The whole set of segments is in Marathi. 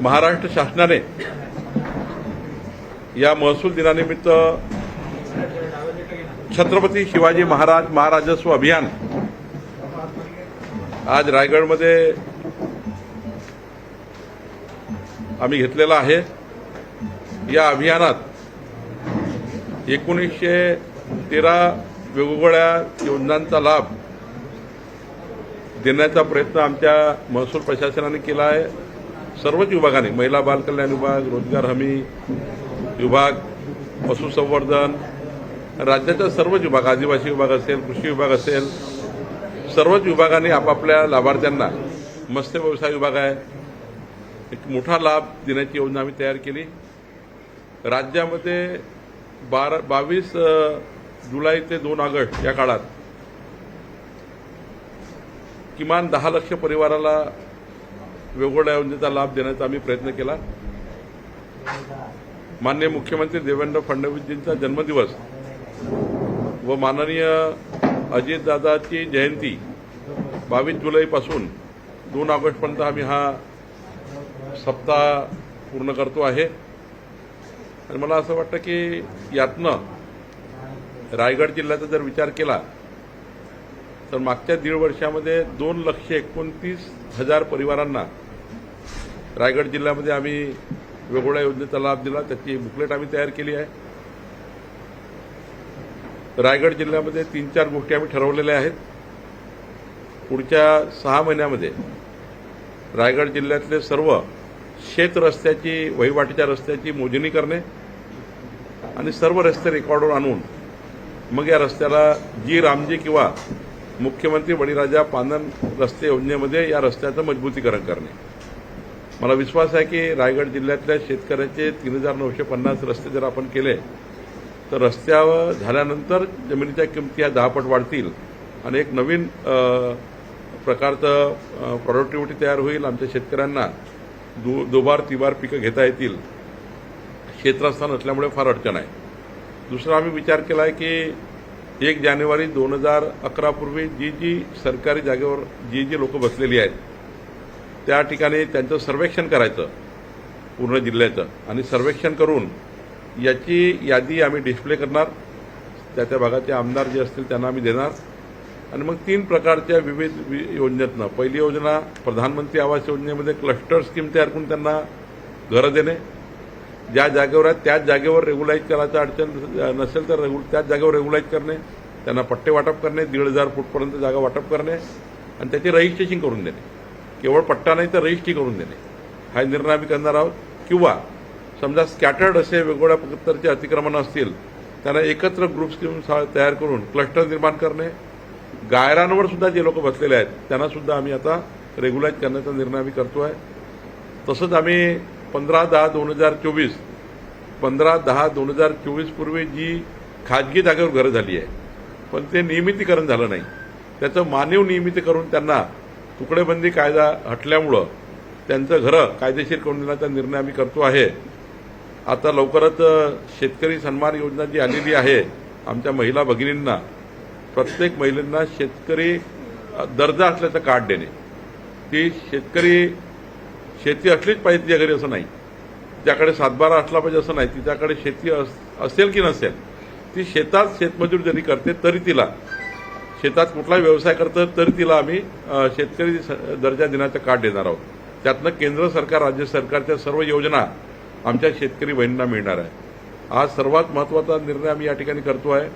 महाराष्ट्र शासनाने या महसूल दिनानिमित्त छत्रपती शिवाजी महाराज महाराजस्व अभियान आज रायगडमध्ये आम्ही घेतलेला आहे। या अभियानात 1913 वेगवेगळ्या योजनांचा लाभ देण्याचा प्रयत्न आमच्या महसूल प्रशासनाने केला आहे। सर्वच विभागाने, महिला बाल कल्याण विभाग, रोजगार हमी विभाग, पशुसंवर्धन, राज्याच्या सर्वच विभाग, आदिवासी विभाग असेल, कृषी विभाग असेल, सर्वच विभागांनी आपापल्या लाभार्थ्यांना, मत्स्य व्यवसाय विभाग आहे, एक मोठा लाभ देण्याची योजना आम्ही तयार केली। राज्यामध्ये 22 जुलै ते 2 ऑगस्ट या काळात किमान 10 लाख परिवाराला वेगवेगळ्या योजनेचा लाभ देण्याचा आम्ही प्रयत्न केला। माननीय मुख्यमंत्री देवेंद्र फडणवीसजींचा जन्मदिवस व माननीय अजितदादाची जयंती 22 जुलैपासून 2 ऑगस्टपर्यंत आम्ही हा सप्ताह पूर्ण करतो आहे। आणि मला असं वाटतं की यातनं रायगड जिल्ह्याचा जर विचार केला तर मागच्या 1.5 वर्षामध्ये 2,29,000 परिवारांना रायगड जिल्ह्यामध्ये आम्ही वेगवेगळ्या योजनेचा लाभ दिला। त्याची बुकलेट आम्ही तयार केली आहे। रायगड जिल्ह्यामध्ये 3-4 गोष्टी आम्ही ठरवलेल्या आहेत। पुढच्या 6 महिन्यामध्ये रायगड जिल्ह्यातले सर्व शेत रस्त्याची, वहिवाटीच्या रस्त्याची मोजणी करणे आणि सर्व रस्ते रेकॉर्डवर आणून मग या रस्त्याला जी रामजी किंवा मुख्यमंत्री बळीराजा पानन रस्ते योजनेमध्ये या रस्त्याचं मजबूतीकरण करणे। मला विश्वास आहे की रायगड जिल्ह्यातल्या शेतकऱ्याचे 3,950 रस्ते जर आपण केले तर रस्त्यावर झाल्यानंतर जमिनीच्या किमती या 10 पट वाढतील आणि एक नवीन प्रकारचं प्रॉडक्टिव्हिटी तयार होईल। आमच्या शेतकऱ्यांना दुबार तिबार पिकं घेता येतील। क्षेत्रस्थान असल्यामुळे फार अडचण आहे। दुसरा आम्ही विचार केला आहे की 1 जानेवारी 2011 पूर्वी जी सरकारी जागेवर जी लोक बसलेली आहेत त्या ठिकाणी त्यांचं सर्वेक्षण करायचं पूर्ण जिल्ह्याचं, आणि सर्वेक्षण करून याची यादी आम्ही डिस्प्ले करणार। त्या भागाचे आमदार जे असतील त्यांना आम्ही देणार आणि मग 3 प्रकारच्या विविध योजनेतनं, पहिली योजना प्रधानमंत्री आवास योजनेमध्ये क्लस्टर स्कीम तयार करून त्यांना घरं देणे। ज्या जागेवर आहेत त्याच जागेवर रेग्युलाइज करायचं अडचण नसेल तर त्याच जागेवर रेग्युलाइज करणे, त्यांना पट्टे वाटप करणे, 1,500 फूटपर्यंत जागा वाटप करणे आणि त्याची रजिस्ट्रेशन करून देणे। केवळ पट्टा नाही तर रजिस्ट्री करून देणे हा निर्णय आम्ही करणार आहोत। किंवा समजा स्कॅटर्ड असे वेगवेगळ्या प्रकारचे अतिक्रमण असतील त्यांना एकत्र ग्रुप स्कीम तयार करून क्लस्टर निर्माण करणे। गायरांवर सुद्धा जे लोक बसलेले आहेत त्यांना सुद्धा आम्ही आता रेग्युलाइज करण्याचा निर्णय आम्ही करतो आहे। तसंच आम्ही 15/10/2024 पूर्वी जी खाजगी जागेवर घरं झाली आहे पण ते नियमितीकरण झालं नाही, त्याचं मानव नियमितीकरण त्यांना तुकडेबंदी कायदा हटल्यामुळं त्यांचं घरं कायदेशीर करून देण्याचा निर्णय आम्ही करतो आहे। आता लवकरच शेतकरी सन्मान योजना जी आलेली आहे आमच्या महिला भगिनींना, प्रत्येक महिलांना शेतकरी दर्जा असल्याचं कार्ड देणे। ती शेती असलीच पाहिजे तिच्या घरी असं नाही, तिच्याकडे 7-12 असला पाहिजे असं नाही, तिच्याकडे शेती असेल की नसेल, ती शेतात शेतमजूर जरी करते तरी तिला, शेतात कुठलाही व्यवसाय करतं तरी तिला आम्ही शेतकरी दर्जा देण्याचं कार्ड देणार आहोत। त्यातनं केंद्र सरकार, राज्य सरकारच्या सर्व योजना आमच्या शेतकरी बहिणींना मिळणार आहे। आज सर्वात महत्त्वाचा निर्णय आम्ही या ठिकाणी करतो आहे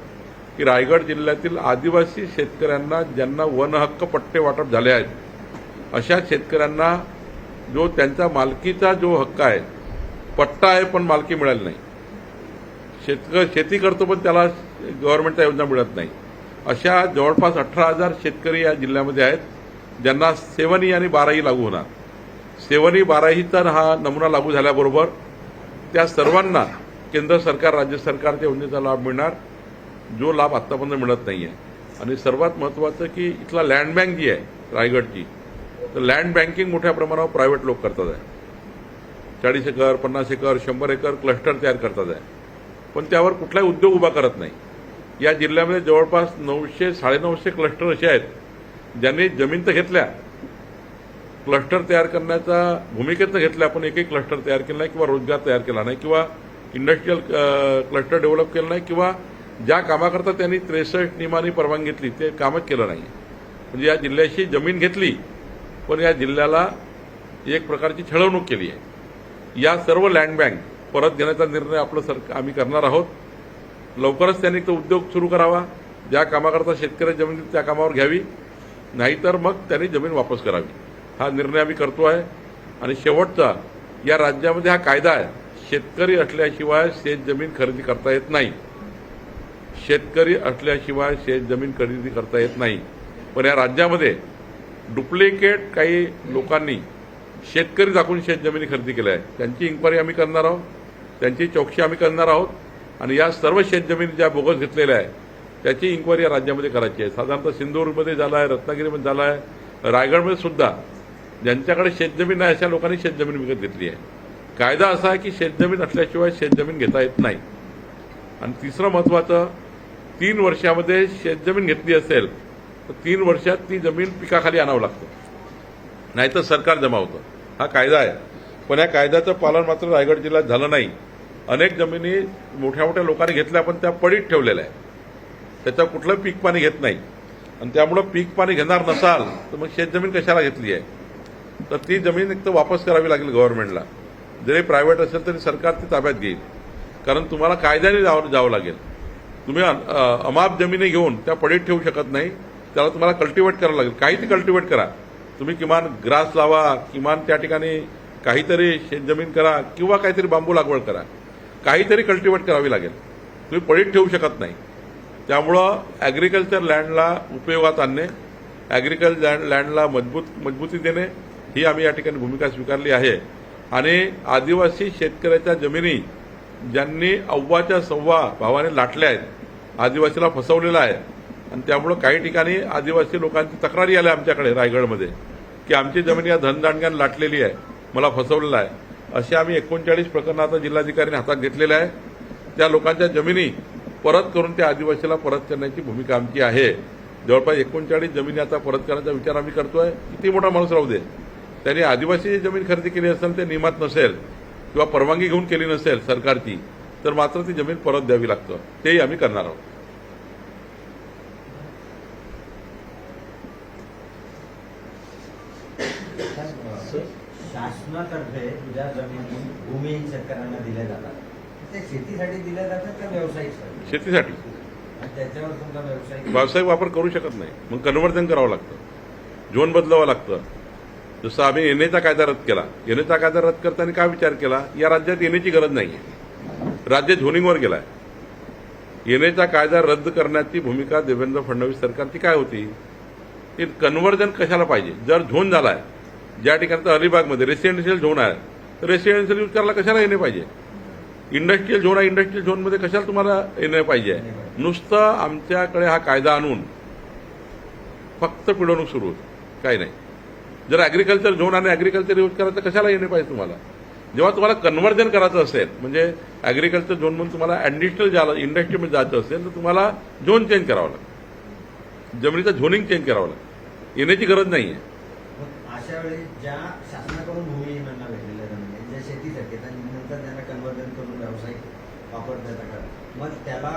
की रायगड जिल्ह्यातील आदिवासी शेतकऱ्यांना ज्यांना वन हक्क पट्टे वाटप झाले आहेत अशा शेतकऱ्यांना जो त्यांचा मालकीचा जो हक्क आहे, पट्टा आहे पण मालकी मिळाली नाही, शेती करतो पण त्याला गव्हर्नमेंटच्या योजना मिळत नाही, अशा जवळपास 18,000 शेतकरी या जिल्ह्यामध्ये आहेत ज्यांना 7E आणि 12E लागू होणार। 7E 12Eचा हा नमुना लागू झाल्याबरोबर त्या सर्वांना केंद्र सरकार, राज्य सरकारच्या योजनेचा लाभ मिळणार, जो लाभ आत्तापर्यंत मिळत नाही आहे। आणि सर्वात महत्त्वाचं की इथला लँड बँक जी आहे रायगडची, तर लँड बँकिंग मोठ्या प्रमाणावर प्रायव्हेट लोक करतात आहे। 40 एकर, 50 एकर, 100 एकर क्लस्टर तयार करतात आहे, पण त्यावर कुठलाही उद्योग उभा करत नाही। या जिल्ह्यामध्ये जवळपास 900-950 क्लस्टर असे आहेत ज्यांनी जमीन तर घेतल्या क्लस्टर तयार करण्याचा भूमिकेतनं घेतलं. आपण एकही क्लस्टर तयार केला नाही किंवा रोजगार तयार केला नाही किंवा इंडस्ट्रीयल क्लस्टर डेव्हलप केलं नाही किंवा ज्या कामाकरता त्यांनी 63 नियमांनी परवानगी घेतली ते कामच केलं नाही. म्हणजे या जिल्ह्याशी जमीन घेतली पण या जिल्ह्याला एक प्रकारची छळवणूक केली आहे. या सर्व लँड बँक परत घेण्याचा निर्णय आम्ही करणार आहोत. लवकरच त्यांनी तो उद्योग सुरू करावा. ज्या कामाकरता शेतकऱ्याची जमीन त्या कामावर घ्यावी, नाहीतर मग त्यांनी जमीन वापस करावी. हा निर्णय आम्ही करतो आहे. आणि शेवटचा, या राज्यामध्ये हा कायदा आहे, शेतकरी असल्याशिवाय शेतजमीन खरेदी करता येत नाही. शेतकरी असल्याशिवाय शेतजमीन खरेदी करता येत नाही. पण या राज्यामध्ये डुप्लिकेट काही लोकांनी शेतकरी दाखवून शेतजमिनी खरेदी केल्या आहेत. त्यांची इन्क्वायरी आम्ही करणार आहोत, त्यांची चौकशी आम्ही करणार आहोत. आणि या सर्व शेतजमिनी ज्या बोगस घेतलेल्या आहेत त्याची इन्क्वायरी या राज्यामध्ये करायची आहे. साधारणतः सिंधुदुर्गमध्ये झाला आहे, रत्नागिरीमध्ये झाला आहे, रायगडमध्ये सुद्धा ज्यांच्याकडे शेतजमीन आहे अशा लोकांनी शेतजमीन विकत घेतली आहे. कायदा असा आहे की शेतजमीन असल्याशिवाय शेतजमीन घेता येत नाही. आणि तिसरं महत्त्वाचं, 3 वर्षामध्ये शेतजमीन घेतली असेल तर 3 वर्षात ती जमीन पिकाखाली आणावं लागतं, नाहीतर सरकार जमा होतं. हा कायदा आहे. पण या कायद्याचं पालन मात्र रायगड जिल्ह्यात झालं नाही. अनेक जमिनी मोठ्या मोठ्या लोकांनी घेतल्या पण त्या पडीत ठेवलेल्या आहे. त्याचं कुठलं पीक पाणी घेत नाही. आणि त्यामुळं पीक पाणी घेणार नसाल तर मग शेतजमीन कशाला घेतली आहे. तर ती जमीन एक तर वापस करावी लागेल गव्हर्नमेंटला. जरी प्रायव्हेट असेल तरी सरकार ती ताब्यात घेईल. कारण तुम्हाला कायद्याने जावं लागेल. तुम्ही अमाप जमिनी घेऊन त्या पडीत ठेवू शकत नाही. त्याला तुम्हाला कल्टिवेट करावं लागेल. काही ती कल्टिवेट करा. तुम्ही किमान ग्रास लावा, किमान त्या ठिकाणी काहीतरी शेतजमीन करा किंवा काहीतरी बांबू लागवड करा. काहीतरी कल्टिवेट करावी लागेल. तुम्ही पडीत ठेवू शकत नाही. त्यामुळं ॲग्रिकल्चर लँडला उपयोगात आणणे, ॲग्रिकल्चर लँडला मजबूती देणे ही आम्ही या ठिकाणी भूमिका स्वीकारली आहे. आणि आदिवासी शेतकऱ्याच्या जमिनी ज्यांनी अव्वाच्या सव्वा भावाने लाटल्या आहेत, आदिवासीला फसवलेलं आहे. आणि त्यामुळं काही ठिकाणी आदिवासी लोकांची तक्रारी आल्या आमच्याकडे रायगडमध्ये की आमची जमीन या धनदांडग्यानं लाटलेली आहे, मला फसवलेलं आहे. असे आम्ही 39 प्रकरणं आता जिल्हाधिकाऱ्यांनी हातात घेतलेल्या आहे. त्या लोकांच्या जमिनी परत करून त्या आदिवासीला परत करण्याची भूमिका आमची आहे. जवळपास 39 जमिनी आता परत करण्याचा विचार आम्ही करतोय. किती मोठा माणूस राहू दे, त्यांनी आदिवासी जमीन खरेदी केली असेल, ते नियमात नसेल किंवा परवानगी घेऊन केली नसेल सरकारची, तर मात्र ती जमीन परत द्यावी लागतं. तेही आम्ही करणार आहोत. शासनातर्फे ज्या जमिनी भूमिहीन शेतकऱ्यांना दिल्या जातात ते शेतीसाठी दिल्या जातात का व्यावसायिक? शेतीसाठी. त्याच्यावर तुमचा व्यावसायिक वापर करू शकत नाही. मग कन्व्हर्जन करावं लागतं, झोन बदलावं लागतं. जसं आम्ही एनएचा कायदा रद्द केला. एनएचा कायदा रद्द करताना काय विचार केला, या राज्यात एनएची गरज नाही आहे, राज्य झोनिंगवर गेलाय. एनएचा कायदा रद्द करण्याची भूमिका देवेंद्र फडणवीस सरकारची काय होती, की कन्व्हर्जन कशाला पाहिजे. जर झोन झालाय, ज्या ठिकाणी तर अलिबागमध्ये रेसिडेन्शियल झोन आहे, तर रेसिडेन्शियल यूज करायला कशाला येणे पाहिजे. इंडस्ट्रीयल झोन आहे, इंडस्ट्रीयल झोनमध्ये कशाला तुम्हाला येणे पाहिजे. नुसतं आमच्याकडे हा कायदा आणून फक्त पिळवणूक सुरू होती, काही नाही. जर ॲग्रिकल्चर झोन आणि ॲग्रिकल्चर यूज करायचं कशाला येणे पाहिजे तुम्हाला. जेव्हा तुम्हाला कन्व्हर्जन करायचं असेल, म्हणजे ॲग्रिकल्चर झोन म्हणून तुम्हाला ॲडिशनल इंडस्ट्रीमध्ये जायचं असेल तर तुम्हाला झोन चेंज करावं लागेल, जमिनीचं झोनिंग चेंज करावं लागेल. येण्याची गरज नाही आहे. अशा वेळी ज्या शासनाकडून भूमिहीनांना भेटलेल्या जमिनी ज्या शेतीसाठी नंतर त्यांना कन्व्हर्जन करून व्यावसायिक वापर देतात, मग त्याला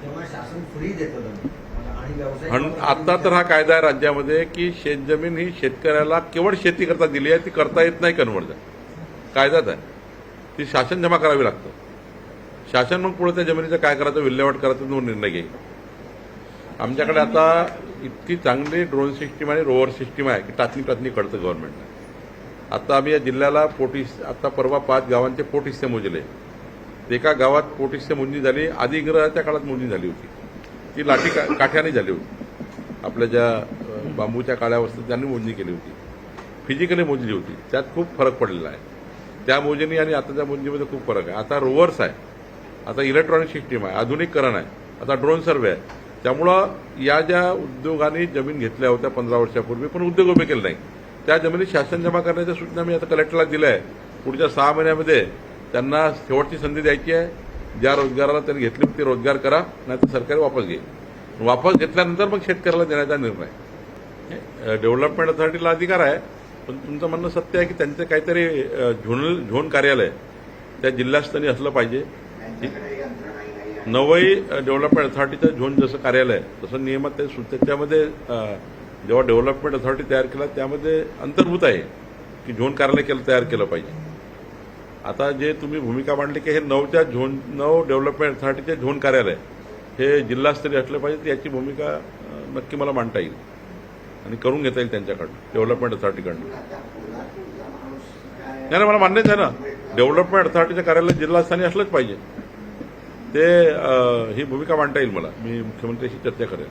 जेव्हा शासन फ्री देतं जमीन आणि व्यावसायिक आता तर हा कायदा आहे राज्यामध्ये की शेतजमीन ही शेतकऱ्याला केवळ शेती करता दिली आहे, ती करता येत नाही कन्व्हर्जन. कायद्यात आहे, ती शासन जमा करावी लागतं. शासन मग पुढे त्या जमिनीचं काय करायचं, विल्हेवाट करायचं तो निर्णय घेईल. आमच्याकडे आता इतकी चांगली ड्रोन सिस्टीम आणि रोवर सिस्टीम आहे की टाचणी कळतं गव्हर्नमेंटला. आता आम्ही या जिल्ह्याला आता परवा 5 गावांचे पोटहिस्से मोजले. एका गावात पोटहिस्से मोजणी झाली, अधिग्रहाच्या काळात मोजणी झाली होती, ती लाठी काठ्याने झाली होती. आपल्या ज्या बांबूच्या काळ्या वस्तू त्यांनी मोजणी केली होती, फिजिकली मोजली होती. त्यात खूप फरक पडलेला आहे. त्या मोजणी आणि आताच्या मोजणीमध्ये खूप फरक आहे. आता रोवर्स आहे, आता इलेक्ट्रॉनिक सिस्टीम आहे, आधुनिकीकरण आहे, आता ड्रोन सर्वे आहे. त्यामुळं या ज्या उद्योगांनी जमीन घेतल्या होत्या 15 वर्षापूर्वी पण उद्योग उभे केले नाही, त्या जमिनी शासन जमा करण्याच्या सूचना मी आता कलेक्टरला दिल्या आहे. पुढच्या 6 महिन्यामध्ये त्यांना शेवटची संधी द्यायची आहे. ज्या रोजगाराला त्यांनी घेतली ते रोजगार करा, नाही तर सरकार वापस घेईल. वापस घेतल्यानंतर मग शेतकऱ्याला देण्याचा निर्णय. डेव्हलपमेंट अथॉरिटीला अधिकार आहे, पण तुमचं म्हणणं सत्य आहे की त्यांचं काहीतरी झोन कार्यालय त्या जिल्हास्तरीय असलं पाहिजे. नवई डेव्हलपमेंट अथॉरिटीचं झोन जसं कार्यालय आहे तसं नियमात त्याच्यामध्ये जेव्हा डेव्हलपमेंट अथॉरिटी तयार केला त्यामध्ये अंतर्भूत आहे की झोन कार्यालय तयार केलं पाहिजे. आता जे तुम्ही भूमिका मांडली की हे 9 डेव्हलपमेंट अथॉरिटीचे झोन कार्यालय हे जिल्हास्तरीय असलं पाहिजे, याची भूमिका नक्की मला मांडता येईल आणि करून घेता येईल त्यांच्याकडनं, डेव्हलपमेंट अथॉरिटीकडनं. नाही, मला मान्यच आहे ना, डेव्हलपमेंट अथॉरिटीचं कार्यालय जिल्हास्थानी असलंच पाहिजे. ते ही भूमिका मांडता येईल मला. मी मुख्यमंत्र्यांशी चर्चा करेन.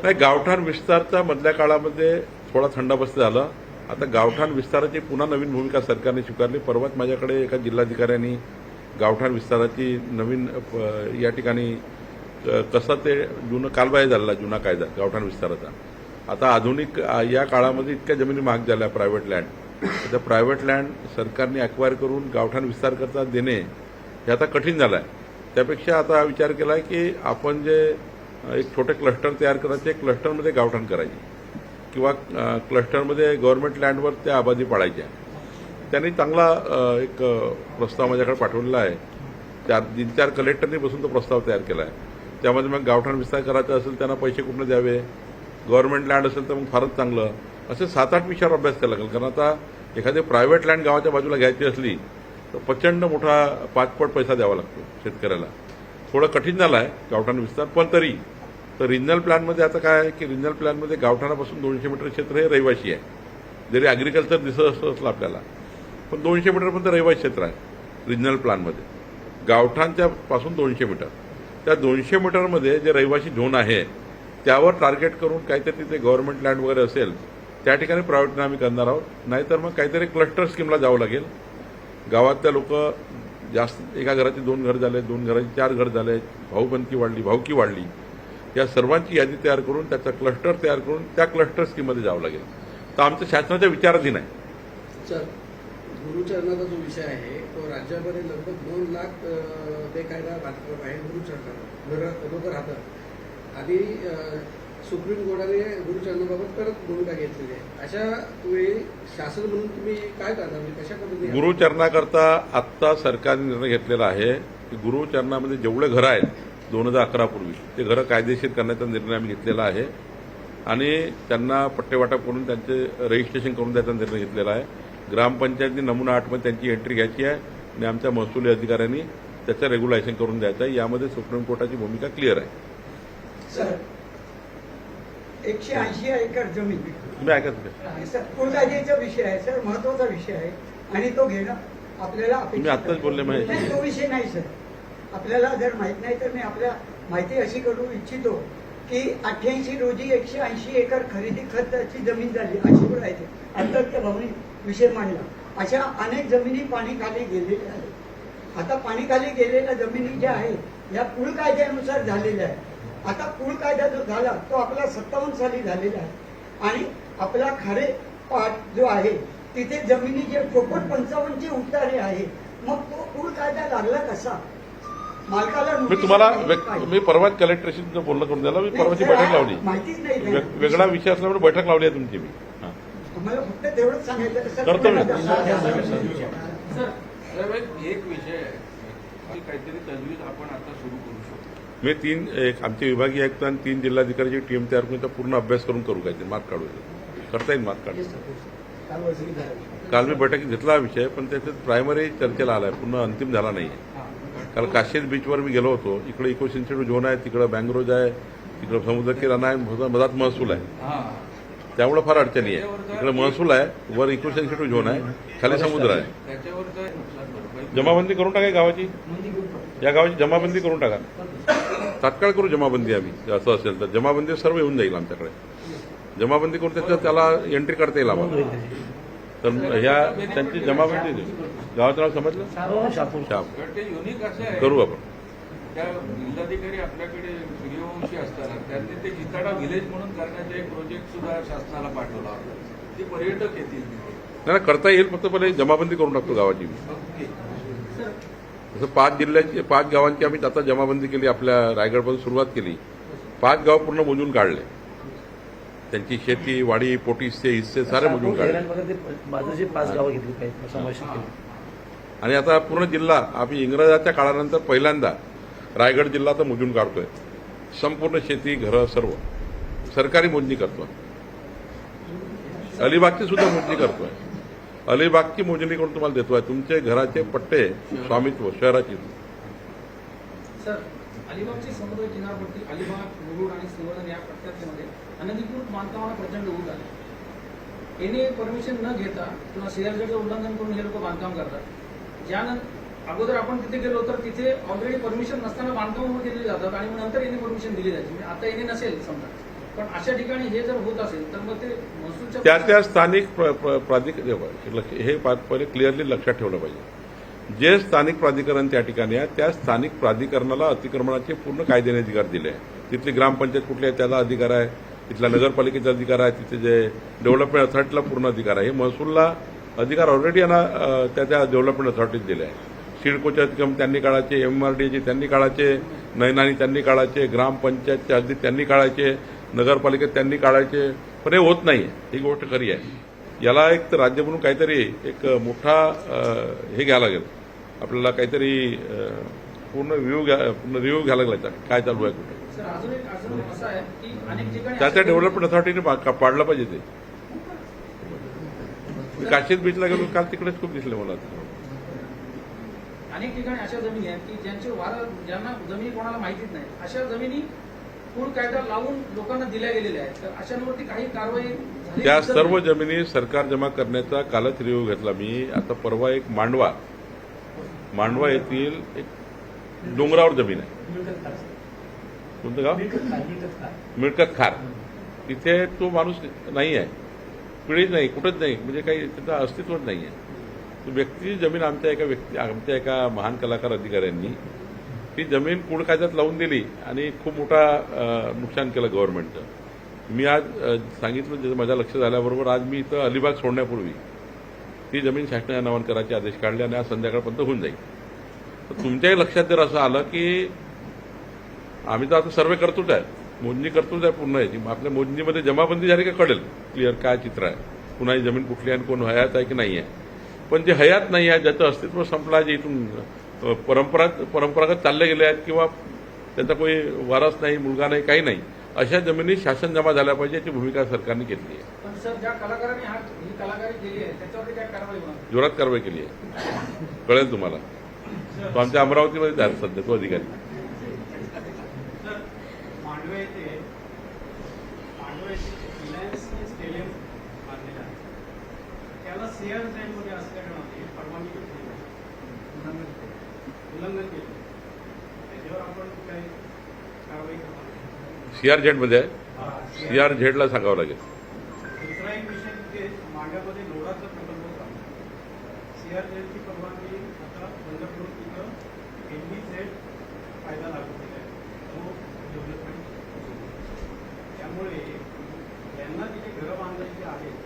नाही, गावठाण विस्तारचा मधल्या काळामध्ये थोडा थंडाबस्त झाला. आता गावठाण विस्ताराची पुन्हा नवीन भूमिका सरकारने स्वीकारली. परवाच माझ्याकडे एका जिल्हाधिकाऱ्यांनी गावठाण विस्ताराची नवीन या ठिकाणी कसा ते जुनं कालबाह्य झालेला जुना कायदा गावठाण विस्ताराचा. आता आधुनिक या काळामध्ये इतक्या जमिनी महाग झाल्या प्रायव्हेट लँड, त्या प्रायव्हेट लँड सरकारने अक्वायर करून गावठाण विस्तार करता देणे हे आता कठीण झालं आहे. त्यापेक्षा आता विचार केला आहे की आपण जे एक छोटे क्लस्टर तयार करायचे, क्लस्टरमध्ये गावठाण करायची किंवा क्लस्टरमध्ये गव्हर्नमेंट लँडवर त्या आबादी पाडायच्या. त्यांनी चांगला एक प्रस्ताव माझ्याकडे पाठवलेला आहे. 3-4 कलेक्टरनी बसून तो प्रस्ताव तयार केला आहे. त्यामध्ये मग गावठाण विस्तार करायचा असेल त्यांना पैसे कुठून द्यावे, गव्हर्नमेंट लँड असेल तर मग फारच चांगलं, असे 7-8 विषयावर अभ्यास करायला लागेल. कारण आता एखादी प्रायव्हेट लँड गावाच्या बाजूला घ्यायची असली तर प्रचंड मोठा 5 पट पैसा द्यावा लागतो शेतकऱ्याला. थोडं कठीण झालं आहे गावठाण विस्तार. पण तरी तर रिजनल प्लॅनमध्ये आता काय आहे की रिजनल प्लॅनमध्ये गावठाणापासून 200 मीटर क्षेत्र हे रहिवासी आहे. जरी ॲग्रिकल्चर दिसत असलं आपल्याला, पण 200 मीटरपर्यंत रहिवासी क्षेत्र आहे रिजनल प्लॅनमध्ये. गावठाणच्या पासून 200 मीटर, त्या 200 मीटरमध्ये जे रहिवासी झोन आहे त्यावर टार्गेट करून काहीतरी तिथे गव्हर्नमेंट लँड वगैरे असेल त्या ठिकाणी प्रायव्हेटने आम्ही करणार आहोत. नाहीतर मग काहीतरी क्लस्टर स्कीमला जावं लागेल. गावातल्या लोक जास्त, एका घराची 2 घर झाले, 2 घराची 4 घर झाले, भाऊकी वाढली, या सर्वांची यादी तयार करून त्याचा क्लस्टर तयार करून त्या क्लस्टर स्कीममध्ये जावं लागेल. तर आमच्या शासनाच्या विचाराधीन आहे. सर, गुरुचरणाचा जो विषय आहे तो राज्यामध्ये लगभग 2 लाख बेकायदा बांधकाम आहे गुरुचरणात लोक राहतात आणि सुप्रीम कोर्टाने गुरुचरणाबाबत परत भूमिका घेतलेली आहे. अशा वेळी शासन म्हणून तुम्ही काय करता, म्हणजे कशा पद्धतीने गुरुचरणाकरता आत्ता सरकारने निर्णय घेतलेला आहे की गुरुचरणामध्ये जेवढे घरं आहेत 2011 पूर्वी ते घरं कायदेशीर करण्याचा निर्णय आम्ही घेतलेला आहे आणि त्यांना पट्टेवाटप करून त्यांचे रजिस्ट्रेशन करून द्यायचा निर्णय घेतलेला आहे. ग्रामपंचायतनी नमुना 8 मध्ये त्यांची एंट्री घ्यायची आहे आणि आमच्या महसुली अधिकाऱ्यांनी त्याचं रेग्युलायझेशन करून द्यायचं आहे. यामध्ये सुप्रीम कोर्टाची भूमिका क्लिअर आहे. सर, 180 एकर जमीन तुम्ही ऐकत कुळकायद्याचा विषय आहे सर, महत्वाचा विषय आहे आणि तो घेणं आपल्याला तुम्ही आत्ताच बोलले माहिती. नाही, तो विषय नाही सर. आपल्याला जर माहित नाही तर मी आपल्या माहिती अशी करू इच्छितो की 88 रोजी 180 एकर खरेदी खताची जमीन झाली अशी बोलायची. अंतर्गत भावनी विषय मांडला. अशा अनेक जमिनी पाणीखाली गेलेल्या आहेत. आता पाणीखाली गेलेल्या जमिनी ज्या आहेत या कुळ कायद्यानुसार झालेल्या आहेत. आता कुळ कायदा जो झाला तो आपला 57 साली झालेला आहे आणि आपला खारे पाट जो आहे तिथे जमिनी जे 55चे उतारे आहे, मग तो कुळ कायदा लागला कसा? मालकाला मी तुम्हाला मी परवाच कलेक्टरशी बोलणं करून द्यायला मी परवाची बैठक लावली. माहितीच नाही, वेगळा विषय असल्यामुळे बैठक लावली आहे तुमची मी. तुम्हाला फक्त तेवढंच सांगायचं करतो मी. सर, एक विषय आहे की काहीतरी तजवीज आपण आता सुरू करू शकतो. मी आमचे विभागीय आयुक्त आणि 3 जिल्हाधिकाऱ्याची टीम तयार करून त्याचा पूर्ण अभ्यास करून करू काहीतरी मार्क काढू करता येईल. मार्क काढू. काल मी बैठकीत घेतला हा विषय, पण त्याच्यात प्रायमरी चर्चेला आलाय, पूर्ण अंतिम झाला नाहीये. काल काशीद बीचवर मी गेलो होतो. इकडे इको सेन्सिटिव्ह झोन आहे, तिकडे बँगरोज आहे, तिकडे समुद्र किनारा आहे, मधात महसूल आहे. त्यामुळे फार अडचणी आहे. इकडे महसूल आहे, वर इको सेन्सिटिव्ह झोन आहे, खाली समुद्र आहे. जमाबंदी करून टाका गावाची, या गावाची जमाबंदी करून टाका. तात्काळ करू जमाबंदी आम्ही. असं असेल तर जमाबंदी सर्व येऊन जाईल आमच्याकडे. जमाबंदी करून त्याच्यात त्याला एंट्री करता येईल आम्हाला. तर ह्या त्यांची जमाबंदी गावाचं नाव समजलं, ते युनिक असं आहे करू आपण. त्या जिल्हाधिकारी आपल्याकडे सूर्यवंशी असताना त्यांनी ते जिताडा व्हिलेज म्हणून करण्याचा एक प्रोजेक्ट सुद्धा शासनाला पाठवला होता. ते पर्यटक येतील तिथे नाही करता येईल, फक्त पहिले जमाबंदी करून टाकतो गावाची. जसं 5 गावांची आम्ही आता जमाबंदी केली, आपल्या रायगडपासून सुरुवात केली. 5 गाव पूर्ण मोजून काढले, त्यांची शेती वाडी पोटी हिस्से सारे मोजून काढले. बाजूची 5 गावं घेतली पाहिजे समावेश केली. आणि आता पूर्ण जिल्हा आम्ही इंग्रजाच्या काळानंतर पहिल्यांदा रायगड जिल्हा तर मोजून काढतोय. संपूर्ण शेती घरं सर्व सरकारी मोजणी करतोय. अलिबागची सुद्धा मोजणी करतोय. अलिबागची मोजणी करून तुम्हाला देतोय. तुमचे घराचे पट्टे स्वामित्व शहराची. सर, अलिबागची समुद्र किनारपट्टी अलिबाग मुरुड आणि श्रीवर्धन या पट्ट्यामध्ये अनधिकृत बांधकामाला प्रचंड ऊत आले. याने परमिशन न घेता किंवा सीआरझेडचं उल्लंघन करून हे लोक बांधकाम करतात. ज्यानंतर अगोदर आपण तिथे गेलो तर तिथे ऑलरेडी परमिशन नसताना बांधकाम उभे केलेले जातात आणि मग नंतर याने परमिशन दिली जायची. म्हणजे आता याने नसेल समजा, पण अशा ठिकाणी हे जर होत असेल तर मग ते महसूलच्या त्या स्थानिक प्राधिकरण हे पहिले क्लिअरली लक्षात ठेवलं पाहिजे. जे स्थानिक प्राधिकरण त्या ठिकाणी आहे त्या स्थानिक प्राधिकरणाला अतिक्रमणाचे पूर्ण कायद्याने अधिकार दिले आहे. तिथली ग्रामपंचायत कुठली आहे त्याला अधिकार आहे, तिथल्या नगरपालिकेचा अधिकार आहे, तिथे जे डेव्हलपमेंट अथॉरिटीला पूर्ण अधिकार आहे. हे महसूलला अधिकार ऑलरेडी यांना त्या डेव्हलपमेंट अथॉरिटीत दिले आहे. सिडकोचे अतिक्रम त्यांनी काढायचे, एमआरडीचे त्यांनी काढायचे, नैनानी त्यांनी काढायचे, ग्रामपंचायतचे हद्दीत त्यांनी काढायचे, नगरपालिकेत त्यांनी काढायचे. पण हे होत नाही. ही गोष्ट खरी आहे. याला एक तर राज्य म्हणून काहीतरी एक मोठा हे घ्यायला लागेल आपल्याला, काहीतरी पूर्ण रिव्ह्यू घ्यायला लागला काय चालू आहे कुठे. सर, अजून एक असं आहे की अनेक ठिकाणी त्या डेव्हलपमेंट अथॉरिटीने पाडलं पाहिजे ते. काशीद बीचला गेलो काल, तिकडेच खूप दिसले मला. अनेक ठिकाणी अशा जमिनी आहेत की ज्यांना जमिनी कोणाला माहितीच नाही, अशा जमिनी पूर्ण कायदा लावून लोकांना दिल्या गेलेल्या आहेत. तर अशांवरती काही कारवाई झाली त्या दिसत सर्व नाही. जमिनी सरकार जमा करण्याचा कालच रिव्ह्यू घेतला मी. आता परवा एक मांडवा येथील एक डोंगरावर जमीन आहे. कोणतं गाव? मिळकत खार. तिथे तो माणूस नाही आहे, पिढीच नाही, कुठंच नाही, म्हणजे काही त्याचं अस्तित्वच नाही आहे. व्यक्ती जमीन आमच्या एका महान कलाकार अधिकाऱ्यांनी ती जमीन कूड कायद्यात लावून दिली आणि खूप मोठा नुकसान केलं गव्हर्नमेंटचं. मी आज सांगितलं, माझ्या लक्ष झाल्याबरोबर आज मी इथं अलिबाग सोडण्यापूर्वी ती जमीन शासनाच्या नावाने करायचे आदेश काढले आणि आज संध्याकाळपर्यंत होऊन जाईल. तर तुमच्याही लक्षात जर असं आलं की आम्ही तर आता सर्वे करतोच आहे, मोजणी करतोच आहे पूर्ण याची. आपल्या मोजणीमध्ये जमाबंदी झाली का कळेल क्लिअर काय चित्र आहे, कुणाची जमीन कुठली आहे, कोण हयात आहे की नाही आहे. पण जे हयात नाही आहे, ज्याचं अस्तित्व संपलं आहे, जे इथून परंपरागत चालले गेले आहेत किंवा त्याचा काही वारस नाही, मुलगा नाही, काही नाही, अशा जमिनी शासन जमा झाल्या पाहिजे याची भूमिका सरकारने घेतली आहे. पण सर, ज्या कलाकारांनी ही कलाकारी केली आहे त्याच्यावरती काय कारवाई होणार? जोरात कारवाई केली आहे, कळेल तुम्हाला. तो आमच्या अमरावतीमध्ये आहे सध्या तो अधिकारी. मांडवे येथे रिलायन्स स्टेडियम बांधलेलं आहे, त्याला सीआरझेडमध्ये असल्यामुळे परवानगी उल्लंघन केलं. त्याच्यावर आपण काही कारवाई करणार. सीआरझेडमध्ये आहे, सीआरझेडला सांगावं लागेल. दुसरा एक विषय तिथे मांड्यामध्ये लोडाचा प्रकल्प चालू. सीआरझेडची परवानगी आता बंद करून तिथं एनबीझेड कायदा लागू केला आहे, तो डेव्हलपमेंट. त्यामुळे यांना तिथे घरं बांधायची आहेत,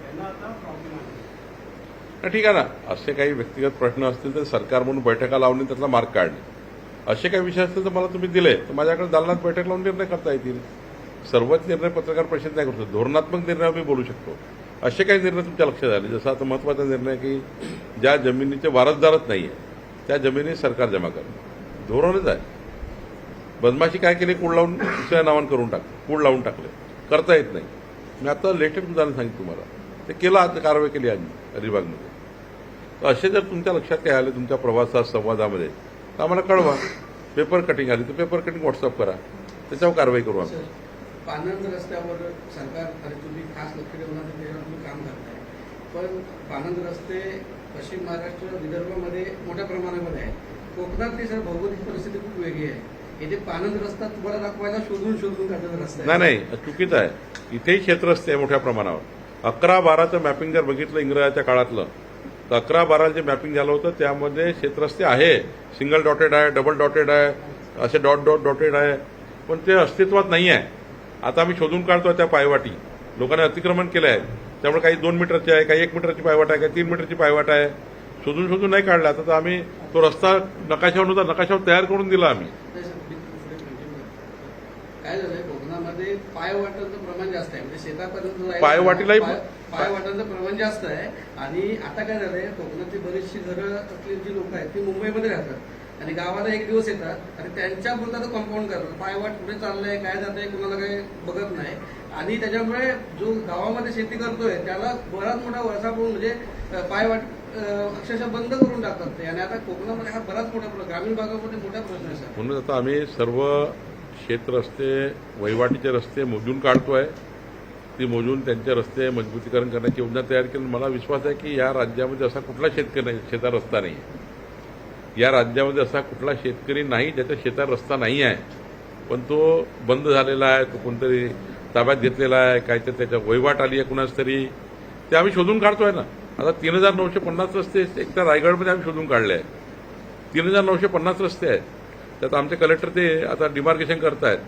त्यांना आता प्रॉब्लेम आहे. ठीक आहे ना, असे काही व्यक्तिगत प्रश्न असतील तर सरकार म्हणून बैठका लावणे, त्यातला मार्ग काढणे, असे काही विषय असतील तर मला तुम्ही दिले तर माझ्याकडे दालनात बैठक लावून निर्णय करता येतील. सर्वच निर्णय पत्रकार परिषद नाही करू शकतो. धोरणात्मक निर्णय मी बोलू शकतो. असे काही निर्णय तुमच्या लक्षात आले, जसं आता महत्त्वाचा निर्णय की ज्या जमिनीचे वारसदारच नाही आहे त्या जमिनी सरकार जमा करणं धोरणच आहे. बदमाशी काय केली, कूड लावून दुसऱ्या नावानं कूड लावून टाकले, करता येत नाही. मी आता लेटेस्ट उदाहरण सांगितलं तुम्हाला, ते केलं, आता कारवाई केली आज अलिबागमध्ये. तर असे जर तुमच्या लक्षात काय आले तुमच्या प्रवासात संवादामध्ये तर आम्हाला कळवा. पेपर कटिंग आली तर पेपर कटिंग व्हॉट्सअप करा, त्याच्यावर कारवाई करू आम्ही. पानंद रस्त्यावर सरकार, अरे तुम्ही खास लक्ष देऊन त्याच्यावर तुम्ही काम करताय, पण पानंद रस्ते पश्चिम महाराष्ट्र विदर्भामध्ये मोठ्या प्रमाणामध्ये आहे. कोकणातली सर भौगोलिक परिस्थिती खूप वेगळी आहे. इथे पानंद रस्ता तुम्हाला दाखवायला शोधून काढलेला रस्ता आहे. नाही, चुकीचं आहे. इथेही क्षेत्ररस्ते आहे मोठ्या प्रमाणावर. 11-12चं मॅपिंग जर बघितलं इंग्रजाच्या काळातलं तर 11-12 जे मॅपिंग झालं होतं त्यामध्ये क्षेत्ररस्ते आहे, सिंगल डॉटेड आहे, डबल डॉटेड आहे, असे डॉटेड आहे, पण ते अस्तित्वात नाही आहे. आता आम्ही शोधून काढतो त्या पायवाटी लोकांनी अतिक्रमण केलं आहे. त्यामुळे काही 2 मीटरची आहे, काही 1 मीटरची पायवाट आहे, काही 3 मीटरची पायवाट आहे. शोधून शोधून नाही काढला. आता तर आम्ही तो रस्ता नकाशावर नव्हता, नकाशावर तयार करून दिला आम्ही. काय झालंय कोकणामध्ये पायवाटांचं प्रमाण जास्त आहे, म्हणजे शेतापर्यंत जायला पायवाटीलाही- पायवाटांचं प्रमाण जास्त आहे. आणि आता काय झालंय कोकणातली बरीचशी घरातली जी लोक आहेत ती मुंबईमध्ये राहतात आणि गावाला एक दिवस येतात आणि त्यांच्या पुरतं कंपाऊंड करतात. पायवाट कुठे चाललंय, काय जातंय, कुणाला काही बघत नाही. आणि त्याच्यामुळे जो गावामध्ये शेती करतोय त्याला बराच मोठा वळसा पडून म्हणजे पायवाट अक्षरशः बंद करून टाकतात ते. आणि आता कोकणामध्ये हा बराच मोठा ग्रामीण भागामध्ये मोठा प्रश्न आहे. म्हणून आता आम्ही सर्व शेत रस्ते, वहिवाटीचे रस्ते मोजून काढतोय. ती मोजून त्यांचे रस्ते मजबूतीकरण करण्याची योजना तयार केली. मला विश्वास आहे की या राज्यामध्ये असा कुठला शेतकरी नाही शेतात रस्ता नाही. या राज्यामध्ये असा कुठला शेतकरी नाही ज्याच्या शेतात रस्ता नाही आहे, पण तो बंद झालेला आहे, तो कोणतरी ताब्यात घेतलेला आहे, काहीतरी त्याच्या वहिवाट आली आहे कुणाच तरी, ते आम्ही शोधून काढतोय ना. आता 3950 रस्ते एकट्या रायगडमध्ये आम्ही शोधून काढले आहेत. 3950 रस्ते आहेत. त्यात आमचे कलेक्टर ते आता डिमार्केशन करतायत,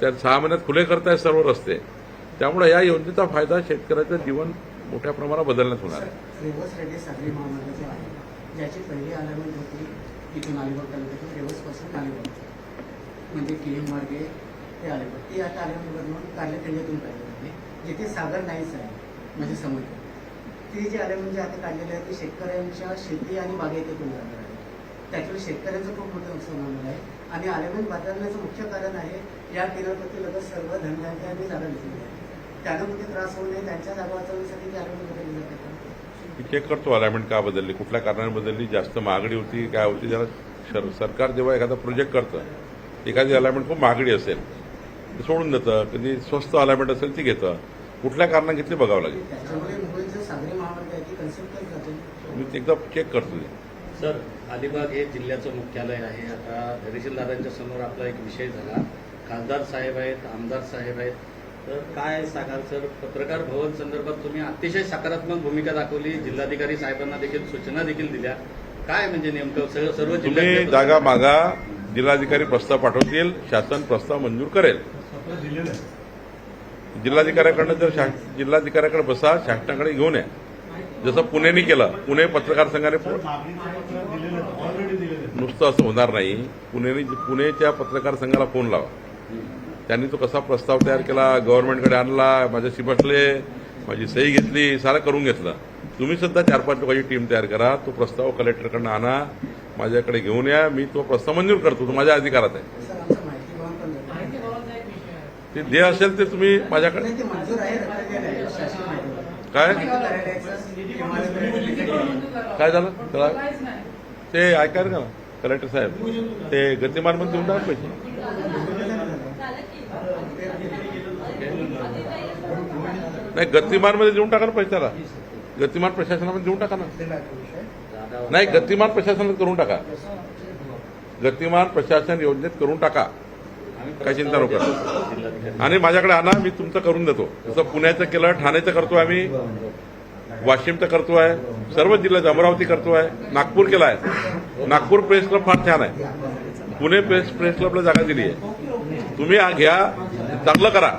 त्यात 6 महिन्यात खुले करतायत सर्व रस्ते. त्यामुळे या योजनेचा फायदा शेतकऱ्याचं जीवन मोठ्या प्रमाणात बदलण्यात होणार आहे. रेवस रेड्डी सागरी महामार्ग जो आहे, ज्याची पहिली अलाइनमेंट होती तिथून अलिबाग तालुक्यातून रेवसपासून अलिबाग म्हणजे किलीम मार्गे ते अलिबाग, ती आता अलिबाग बनवून कारल्याखंडातून काढली होती, जिथे सागर नाहीच आहे म्हणजे समुद्र. ती जी अलाइनमेंट जी आता काढलेली आहे ती शेतकऱ्यांच्या शेती आणि बागायतीतून जाणार आहे. त्याच्यामुळे शेतकऱ्यांचं खूप मोठं नुकसान होणार आहे. आणि अलाइनमेंट बदलण्याचं मुख्य कारण आहे या किनारपट्टी लगत सर्व धनधान्यांनी जागा घेतलेली आहे. त्यांना कुठे त्रास होऊ नये त्यांच्या जागा वाचवण्यासाठी ती अलाइनमेंट बदलली जाते. मी चेक करतो अलाइनमेंट का बदलली, कुठल्या कारणाने बदलली, जास्त महागडी होती काय होती. जरा सरकार जेव्हा एखादा प्रोजेक्ट करतं, एखादी अलाइनमेंट खूप महागडी असेल ते सोडून देतं, कधी स्वस्त अलाइनमेंट असेल ती घेतं. कुठल्या कारणाने घेतली बघावं लागेल. त्याच्यामुळे मुंबईचं सागरी महामार्ग आहे ती कन्सेप्ट करत जाते. मी एकदा चेक करतो ते. सर, अलिबाग हे जिल्ह्याचं मुख्यालय आहे. आता तहसीलदारांच्या समोर आपला एक विषय झाला. खासदार साहेब आहेत, आमदार साहेब आहेत, तर काय सांगाल सर? पत्रकार भवन संदर्भात तुम्ही अतिशय सकारात्मक भूमिका दाखवली, जिल्हाधिकारी साहेबांना देखील सूचना देखील दिल्या. काय म्हणजे नेमकं सर्व तुम्ही जिल्ह्यात जागा मागा, जिल्हाधिकारी प्रस्ताव पाठवतील, शासन प्रस्ताव मंजूर करेल. जिल्हाधिकाऱ्याकडनं जर जिल्हाधिकाऱ्याकडे बसा, शासनाकडे घेऊन या. जसं पुणेने केलं. पुणे पत्रकार संघाने नुसतं असं होणार नाही. पुणेच्या पत्रकार संघाला फोन लावा. त्यांनी तो कसा प्रस्ताव तयार केला, गव्हर्नमेंटकडे आणला, माझ्याशी बसले, माझी सही घेतली, सारं करून घेतलं. तुम्ही सुद्धा 4-5 लोकांची टीम तयार करा, तो प्रस्ताव कलेक्टरकडनं आणा, माझ्याकडे घेऊन या, मी तो प्रस्ताव मंजूर करतो. तो माझ्या अधिकारात आहे. सर आमचं माहिती भवन पण ते जे असेल ते तुम्ही माझ्याकडे नाही, ते मंजूर आहे, रखडलेलं आहे शासन माहिती भवन. काय माहिती कार्यालयाचं इमारत काय झालं त्याला ते ऐकायला का कलेक्टर साहेब, ते गतिमानमध्ये देऊन टाका पैसे. नाही, गतिमानमध्ये देऊन टाका ना पैसे त्याला. गतिमान प्रशासनामध्ये देऊन टाका ना. नाही, गतिमान प्रशासनात करून टाका. गतिमान प्रशासन योजनेत करून टाका. काही चिंता नको करा. आणि माझ्याकडे आणा, मी तुमचं करून देतो. जसं पुण्याचं केलं, ठाण्याचं करतोय आम्ही, वाशिमचं करतोय, सर्व जिल्ह्यात, अमरावती करतोय, नागपूर केला आहे. नागपूर प्रेस क्लब फार छान आहे. पुणे प्रेस क्लबला जागा दिली आहे. तुम्ही घ्या, चांगलं करा,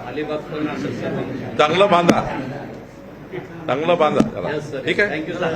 चांगलं बांधा, चांगलं बांधा त्याला. ठीक आहे. Thank you sir.